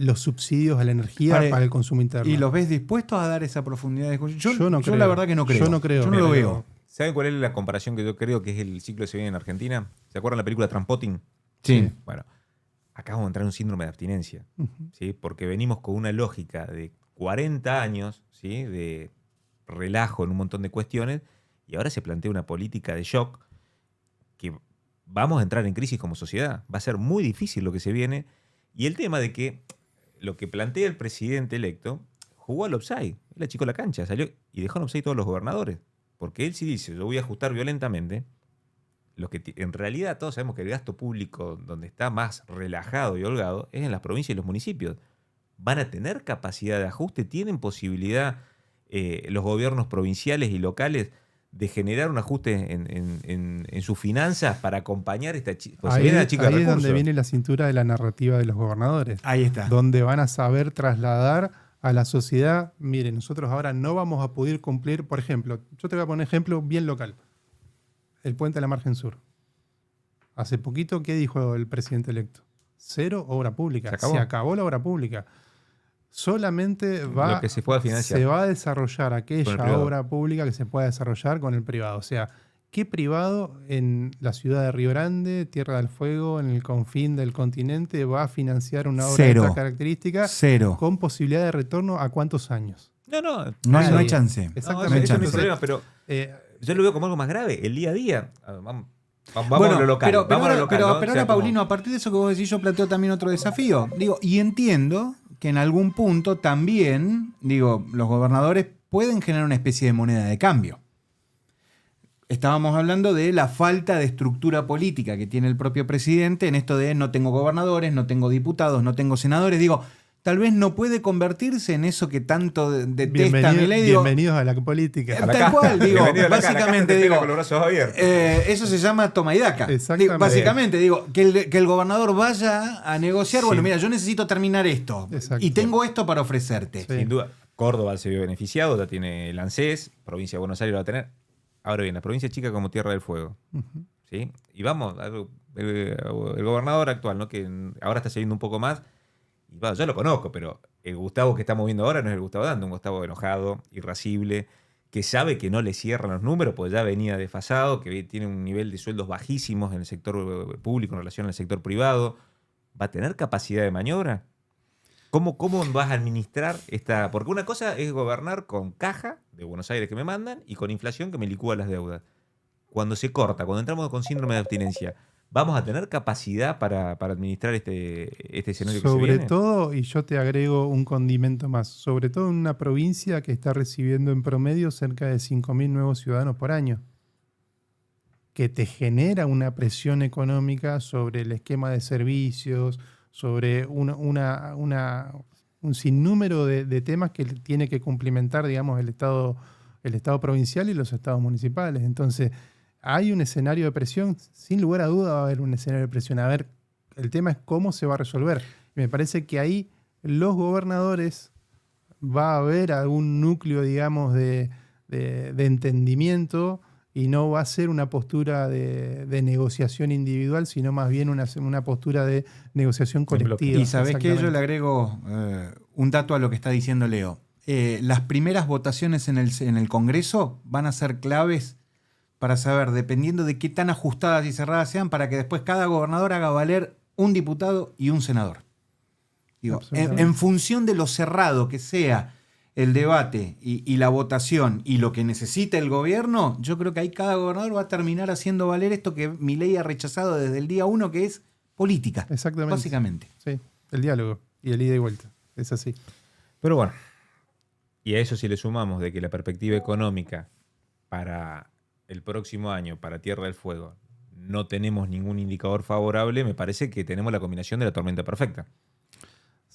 los subsidios a la energía Vale, para el consumo interno. ¿Y los ves dispuestos a dar esa profundidad de discusión? Yo no yo creo. la verdad que no creo. Yo no creo. Yo no lo Pero- veo. ¿Saben cuál es la comparación que yo creo que es el ciclo que se viene en Argentina? ¿Se acuerdan la película Trampotting? Sí. Bueno, acá vamos a entrar en un síndrome de abstinencia, Ujú. ¿sí? Porque venimos con una lógica de 40 años, ¿sí? De relajo en un montón de cuestiones, y ahora se plantea una política de shock que vamos a entrar en crisis como sociedad. Va a ser muy difícil lo que se viene. Y el tema de que lo que plantea el presidente electo jugó al offside. Él achicó la cancha, salió y dejó en offside todos los gobernadores. Porque él sí dice, yo voy a ajustar violentamente. Lo que en realidad todos sabemos que el gasto público donde está más relajado y holgado es en las provincias y los municipios. Van a tener capacidad de ajuste, tienen posibilidad los gobiernos provinciales y locales de generar un ajuste en sus finanzas para acompañar esta pues se Ahí, viene la chica de ahí es recursos. donde viene la cintura de la narrativa de los gobernadores. Ahí está. Donde van a saber trasladar a la sociedad, mire, nosotros ahora no vamos a poder cumplir, por ejemplo, yo te voy a poner un ejemplo bien local, el puente a la margen sur. Hace poquito, ¿qué dijo el presidente electo? 0 obra pública. Se acabó la obra pública. Solamente Lo que se pueda financiar. se va a desarrollar Con el aquella privado. obra pública que se pueda desarrollar con el privado. O sea, ¿qué privado en la ciudad de Río Grande, Tierra del Fuego, en el confín del continente, va a financiar una obra Cero. de estas características Cero. con posibilidad de retorno a cuántos años? No, No hay, Nadie. no hay chance. No, Exactamente. eso no es chance. problema, pero Eh, yo lo veo como algo más grave, el día a día. Vamos Bueno, a lo local. pero vamos a lo ahora, local, pero, ¿no? pero O sea, ahora, como- Paulino, a partir de eso que vos decís, yo planteo también otro desafío. Digo, y entiendo que en algún punto también, digo, los gobernadores pueden generar una especie de moneda de cambio. Estábamos hablando de la falta de estructura política que tiene el propio presidente en esto de no tengo gobernadores, no tengo diputados, no tengo senadores. Digo, tal vez no puede convertirse en eso que tanto detesta Milei. Digo, bienvenidos a la política. A la tal caja. cual, digo, Bienvenido a la caja. La caja básicamente te espera digo, con los brazos abiertos. eso se llama toma y daca. Exactamente. Digo, básicamente, digo, que el gobernador vaya a negociar, Sí. bueno, mira, yo necesito terminar esto Exacto. y tengo esto para ofrecerte. Sí. Sin duda, Córdoba se vio beneficiado, ya tiene el ANSES, provincia de Buenos Aires lo va a tener. Ahora bien, la provincia chica como Tierra del Fuego. Ujú. ¿Sí? Y vamos, el gobernador actual, ¿no? Que ahora está saliendo un poco más. Y bueno, yo lo conozco, pero el Gustavo que estamos viendo ahora no es el Gustavo Dando, un Gustavo enojado, irascible, que sabe que no le cierran los números, porque ya venía desfasado, que tiene un nivel de sueldos bajísimos en el sector público en relación al sector privado. ¿Va a tener capacidad de maniobra? ¿Cómo vas a administrar esta...? Porque una cosa es gobernar con caja de Buenos Aires que me mandan y con inflación que me licúa las deudas. Cuando se corta, cuando entramos con síndrome de abstinencia, ¿vamos a tener capacidad para administrar este escenario que se Sobre viene? todo, y yo te agrego un condimento más, sobre todo en una provincia que está recibiendo en promedio cerca de 5.000 nuevos ciudadanos por año, que te genera una presión económica sobre el esquema de servicios, sobre un sinnúmero de temas que tiene que cumplimentar, digamos, el Estado provincial y los estados municipales. Entonces, hay un escenario de presión, sin lugar a duda va a haber un escenario de presión. A ver, el tema es cómo se va a resolver. Y me parece que ahí los gobernadores va a haber algún núcleo, digamos, de entendimiento y no va a ser una postura de negociación individual, sino más bien una postura de negociación colectiva. Y sabés que yo Exactamente. le agrego un dato a lo que está diciendo Leo. Las primeras votaciones en el Congreso van a ser claves para saber, dependiendo de qué tan ajustadas y cerradas sean, para que después cada gobernador haga valer un diputado y un senador. Digo, Absolutamente. en función de lo cerrado que sea el debate y la votación y lo que necesita el gobierno, yo creo que ahí cada gobernador va a terminar haciendo valer esto que Milei ha rechazado desde el día 1, que es política. Exactamente. Básicamente. Sí, el diálogo y el ida y vuelta. Es así. Pero bueno, y a eso si le sumamos de que la perspectiva económica para el próximo año, para Tierra del Fuego, no tenemos ningún indicador favorable, me parece que tenemos la combinación de la tormenta perfecta.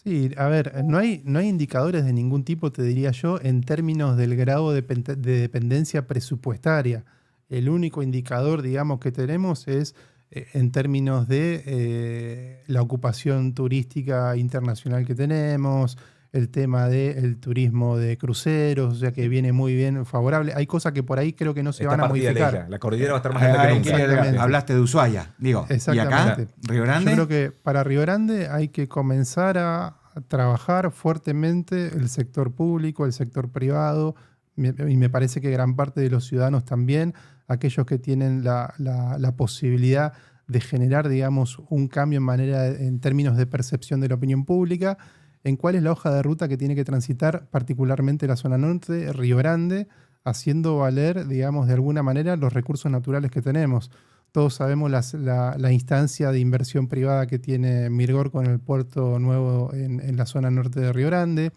Sí, a ver, no hay indicadores de ningún tipo, te diría yo, en términos del grado de dependencia presupuestaria. El único indicador, digamos, que tenemos es en términos de la ocupación turística internacional que tenemos, el tema del turismo de cruceros, o sea que viene muy bien favorable. Hay cosas que por ahí creo que no se Está van a partida modificar. la cordillera va a estar más alta que nunca. Exactamente. Hablaste de Ushuaia, digo. ¿Y acá? Exactamente. ¿Río Grande? Yo creo que para Río Grande hay que comenzar a trabajar fuertemente el sector público, el sector privado, y me parece que gran parte de los ciudadanos también, aquellos que tienen la posibilidad de generar, digamos, un cambio en términos de percepción de la opinión pública, en cuál es la hoja de ruta que tiene que transitar particularmente la zona norte, Río Grande, haciendo valer, digamos, de alguna manera los recursos naturales que tenemos. Todos sabemos la instancia de inversión privada que tiene Mirgor con el puerto nuevo en la zona norte de Río Grande,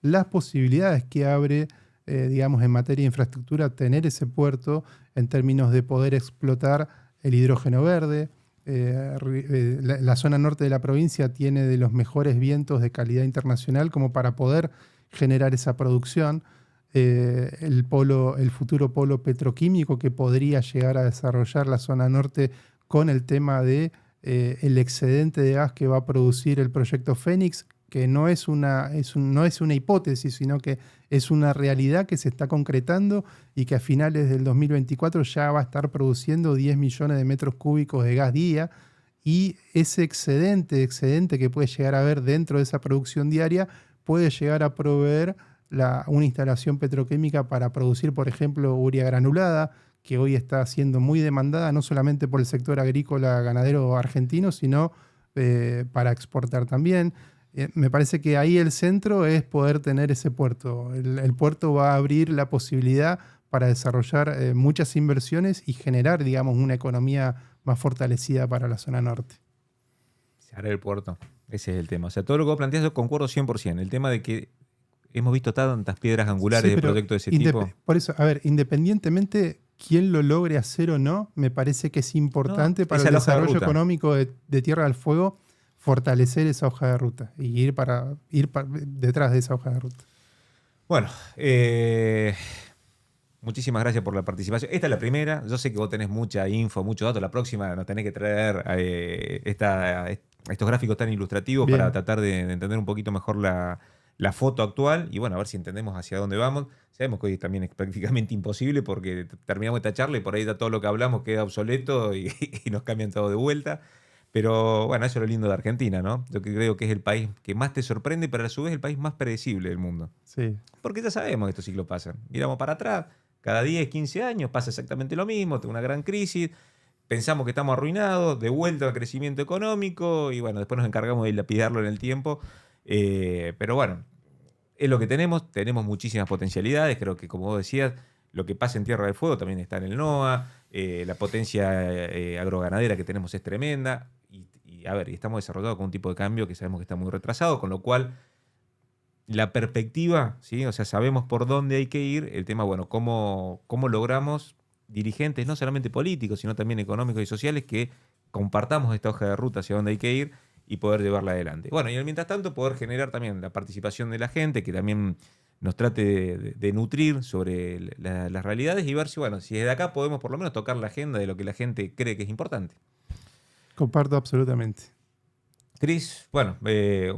las posibilidades que abre, digamos, en materia de infraestructura, tener ese puerto en términos de poder explotar el hidrógeno verde. La zona norte de la provincia tiene de los mejores vientos de calidad internacional como para poder generar esa producción. El futuro polo petroquímico que podría llegar a desarrollar la zona norte con el tema de el excedente de gas que va a producir el proyecto Fénix, que no es una hipótesis, sino que es una realidad que se está concretando y que a finales del 2024 ya va a estar produciendo 10 millones de metros cúbicos de gas día, y ese excedente que puede llegar a haber dentro de esa producción diaria puede llegar a proveer una instalación petroquímica para producir, por ejemplo, urea granulada, que hoy está siendo muy demandada no solamente por el sector agrícola ganadero argentino, sino para exportar también. Me parece que ahí el centro es poder tener ese puerto. El puerto va a abrir la posibilidad para desarrollar muchas inversiones y generar, digamos, una economía más fortalecida para la zona norte. Se hará el puerto. Ese es el tema. O sea, todo lo que vos planteás yo concuerdo 100%. El tema de que hemos visto tantas piedras angulares de proyectos de ese tipo. Por eso, a ver, independientemente quién lo logre hacer o no, me parece que es importante para el desarrollo económico de Tierra del Fuego fortalecer esa hoja de ruta y ir detrás de esa hoja de ruta. Bueno, muchísimas gracias por la participación. Esta es la primera. Yo sé que vos tenés mucha info, mucho dato. La próxima nos tenés que traer estos gráficos tan ilustrativos. Bien, para tratar de entender un poquito mejor la foto actual y bueno, a ver si entendemos hacia dónde vamos. Sabemos que hoy también es prácticamente imposible porque terminamos esta charla y por ahí todo lo que hablamos queda obsoleto y nos cambian todo de vuelta. Pero bueno, eso es lo lindo de Argentina, ¿no? Yo creo que es el país que más te sorprende, pero a su vez el país más predecible del mundo. Sí. Porque ya sabemos que estos ciclos pasan. Miramos para atrás, cada 10, 15 años pasa exactamente lo mismo, tengo una gran crisis, pensamos que estamos arruinados, de vuelta al crecimiento económico y bueno, después nos encargamos de lapidarlo en el tiempo. Pero bueno, es lo que tenemos muchísimas potencialidades, creo que como vos decías, lo que pasa en Tierra del Fuego también está en el NOA, la potencia agroganadera que tenemos es tremenda y estamos desarrollados con un tipo de cambio que sabemos que está muy retrasado, con lo cual la perspectiva, ¿sí? O sea, sabemos por dónde hay que ir, el tema, bueno, cómo logramos dirigentes, no solamente políticos, sino también económicos y sociales, que compartamos esta hoja de ruta hacia dónde hay que ir y poder llevarla adelante. Bueno, y mientras tanto poder generar también la participación de la gente, que también nos trate de nutrir sobre las realidades y ver si, bueno, si desde acá podemos por lo menos tocar la agenda de lo que la gente cree que es importante. Comparto absolutamente. Cris, bueno,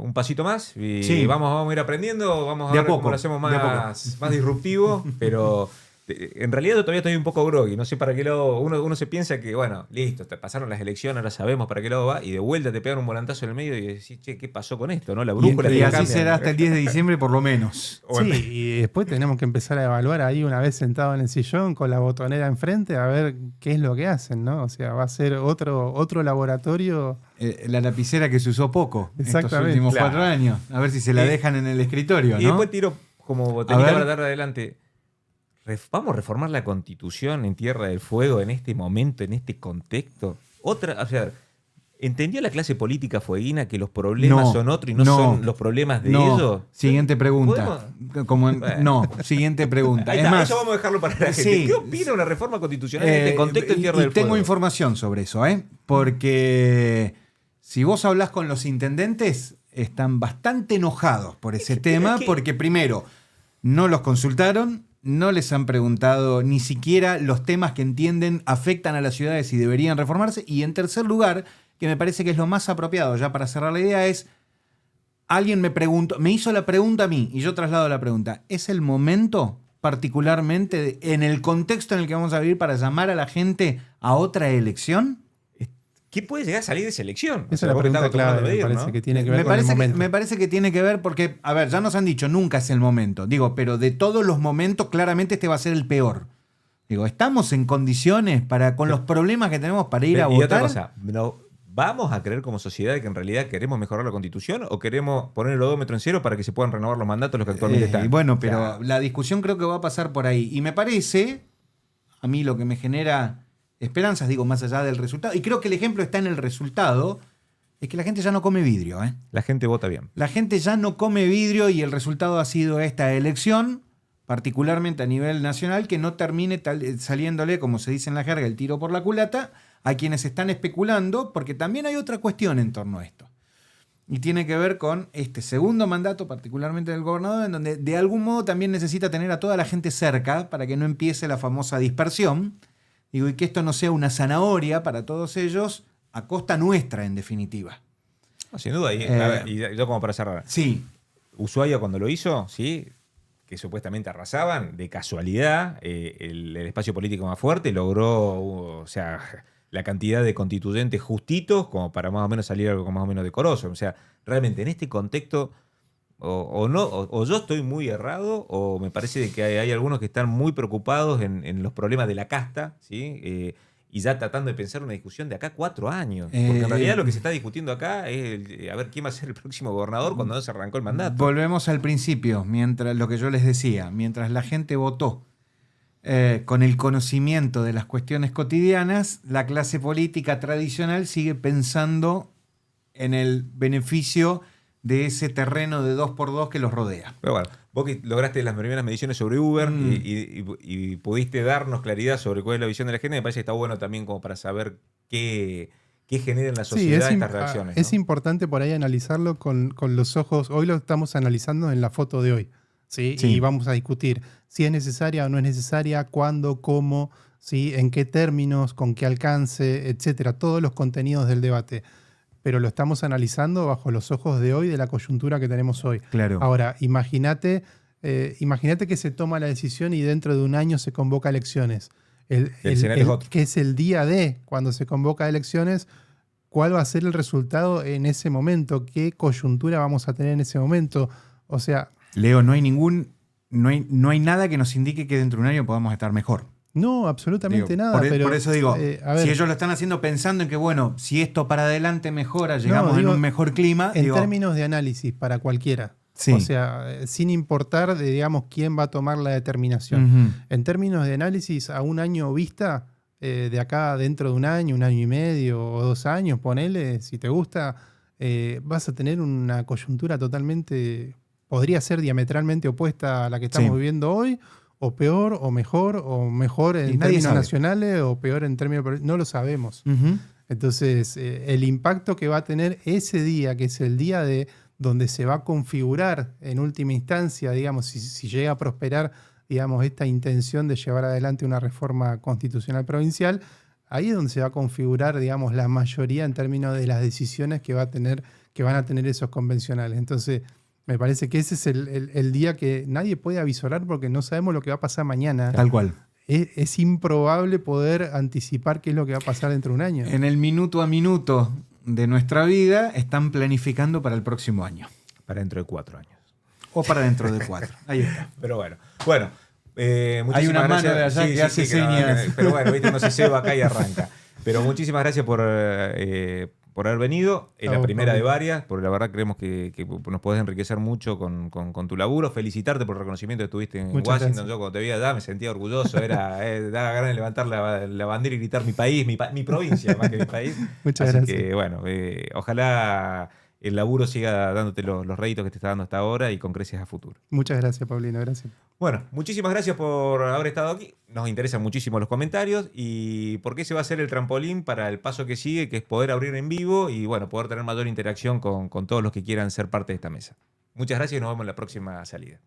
un pasito más y sí, vamos a ir aprendiendo, vamos a ver cómo lo hacemos más disruptivo, pero en realidad yo todavía estoy un poco groggy, no sé para qué lado, uno se piensa que, bueno, listo, pasaron las elecciones, ahora sabemos para qué lado va, y de vuelta te pegan un volantazo en el medio y decís, che, ¿qué pasó con esto? ¿No? La brújula y así será hasta el 10 de diciembre por lo menos. Sí, y después tenemos que empezar a evaluar ahí una vez sentado en el sillón con la botonera enfrente a ver qué es lo que hacen, ¿no? O sea, va a ser otro laboratorio. La lapicera que se usó poco estos últimos 4 claro. años, a ver si se la dejan en el escritorio, ¿no? Y después tiro como botanita para dar adelante. ¿Vamos a reformar la Constitución en Tierra del Fuego en este momento, en este contexto? O sea, ¿entendió la clase política fueguina que los problemas son otros y no son los problemas de ellos? Siguiente pregunta. Siguiente pregunta. Ahí es está, más, eso vamos a dejarlo para la gente. Sí. ¿Qué opina una reforma constitucional en este contexto en Tierra del Fuego? Tengo información sobre eso, porque si vos hablás con los intendentes, están bastante enojados por ese que- tema, es que- porque primero, no los consultaron, no les han preguntado ni siquiera los temas que entienden afectan a las ciudades y deberían reformarse. Y en tercer lugar, que me parece que es lo más apropiado ya para cerrar la idea, es alguien me hizo la pregunta a mí y yo traslado la pregunta. ¿Es el momento, particularmente en el contexto en el que vamos a vivir, para llamar a la gente a otra elección? ¿Qué puede llegar a salir de esa elección? Esa es la vos que pregunta estabas acostumbrado clave, a me medir, parece ¿no? que tiene que ver con el momento. Me parece que tiene que ver porque, a ver, ya nos han dicho, nunca es el momento. Digo, pero de todos los momentos, claramente este va a ser el peor. Digo, ¿estamos en condiciones para, con los problemas que tenemos para ir a Y otra votar? cosa, ¿vamos a creer como sociedad que en realidad queremos mejorar la Constitución o queremos poner el odómetro en cero para que se puedan renovar los mandatos los que actualmente están? Y bueno, O sea, pero la discusión creo que va a pasar por ahí. Y me parece, a mí lo que me genera esperanzas, digo, más allá del resultado, y creo que el ejemplo está en el resultado, es que la gente ya no come vidrio, ¿eh? la gente vota bien. La gente ya no come vidrio y el resultado ha sido esta elección, particularmente a nivel nacional, que no termine saliéndole, como se dice en la jerga, el tiro por la culata a quienes están especulando, porque también hay otra cuestión en torno a esto. Y tiene que ver con este segundo mandato, particularmente del gobernador, en donde de algún modo también necesita tener a toda la gente cerca para que no empiece la famosa dispersión. Digo, y que esto no sea una zanahoria para todos ellos, a costa nuestra, en definitiva. No, sin duda. A ver, y yo como para cerrar. Sí. Ushuaia cuando lo hizo, ¿sí? Que supuestamente arrasaban, de casualidad, el espacio político más fuerte logró, o sea, la cantidad de constituyentes justitos como para más o menos salir algo más o menos decoroso. O sea, realmente en este contexto, o yo estoy muy errado, o me parece de que hay algunos que están muy preocupados en los problemas de la casta, ¿sí? Y ya tratando de pensar una discusión de acá 4 años. Porque en realidad lo que se está discutiendo acá es a ver quién va a ser el próximo gobernador cuando no se arrancó el mandato. Volvemos al principio, mientras lo que yo les decía, mientras la gente votó con el conocimiento de las cuestiones cotidianas, la clase política tradicional sigue pensando en el beneficio de ese terreno de 2x2 que los rodea. Pero bueno, vos que lograste las primeras mediciones sobre Uber y pudiste darnos claridad sobre cuál es la visión de la gente, me parece que está bueno también como para saber qué genera en la sociedad estas reacciones. Es ¿no? importante por ahí analizarlo con los ojos. Hoy lo estamos analizando en la foto de hoy. ¿Sí? Sí. Y vamos a discutir si es necesaria o no es necesaria, cuándo, cómo, ¿sí? En qué términos, con qué alcance, etcétera. Todos los contenidos del debate. Pero lo estamos analizando bajo los ojos de hoy, de la coyuntura que tenemos hoy. Claro. Ahora, imagínate que se toma la decisión y dentro de un año se convoca elecciones. El escenario es otro. Que es el día de cuando se convoca elecciones, ¿cuál va a ser el resultado en ese momento? ¿Qué coyuntura vamos a tener en ese momento? O sea, Leo, no hay nada que nos indique que dentro de un año podamos estar mejor. no, absolutamente Digo, nada. por eso digo, a ver, si ellos lo están haciendo pensando en que, bueno, si esto para adelante mejora, llegamos digo, en un mejor clima. en digo, términos de análisis para cualquiera. Sí. O sea, sin importar de, digamos, quién va a tomar la determinación. Ujú. En términos de análisis, a un año vista, de acá dentro de un año y medio o 2 años, ponele, si te gusta, vas a tener una coyuntura totalmente, podría ser diametralmente opuesta a la que estamos Sí. viviendo hoy, o peor, o mejor Y en nadie términos sabe. nacionales, o peor en términos... No lo sabemos. Ujú. Entonces, el impacto que va a tener ese día, que es el día de donde se va a configurar en última instancia, digamos, si llega a prosperar, digamos, esta intención de llevar adelante una reforma constitucional provincial, ahí es donde se va a configurar, digamos, la mayoría en términos de las decisiones que van a tener esos convencionales. Entonces, me parece que ese es el día que nadie puede avisorar porque no sabemos lo que va a pasar mañana. Tal cual. Es improbable poder anticipar qué es lo que va a pasar dentro de un año. En el minuto a minuto de nuestra vida están planificando para el próximo año. Para dentro de 4 años. O para dentro de 4. Ahí está. Pero bueno. Bueno. Muchísimas Hay una mano gracias. de allá que hace señas. Pero bueno, viste, uno se ceba acá y arranca. Pero muchísimas gracias por haber venido. Es la primera de varias, porque la verdad creemos que nos podés enriquecer mucho con tu laburo. Felicitarte por el reconocimiento que tuviste en Muchas Washington. gracias. Yo cuando te vi allá me sentía orgulloso. Daba ganas de levantar la bandera y gritar mi país, mi provincia más que mi país. Muchas Así gracias. que bueno, ojalá el laburo siga dándote los réditos que te está dando hasta ahora y con creces a futuro. Muchas gracias, Paulino, gracias. Bueno, muchísimas gracias por haber estado aquí. Nos interesan muchísimo los comentarios y porque ese va a ser el trampolín para el paso que sigue, que es poder abrir en vivo y bueno, poder tener mayor interacción con todos los que quieran ser parte de esta mesa. Muchas gracias y nos vemos en la próxima salida.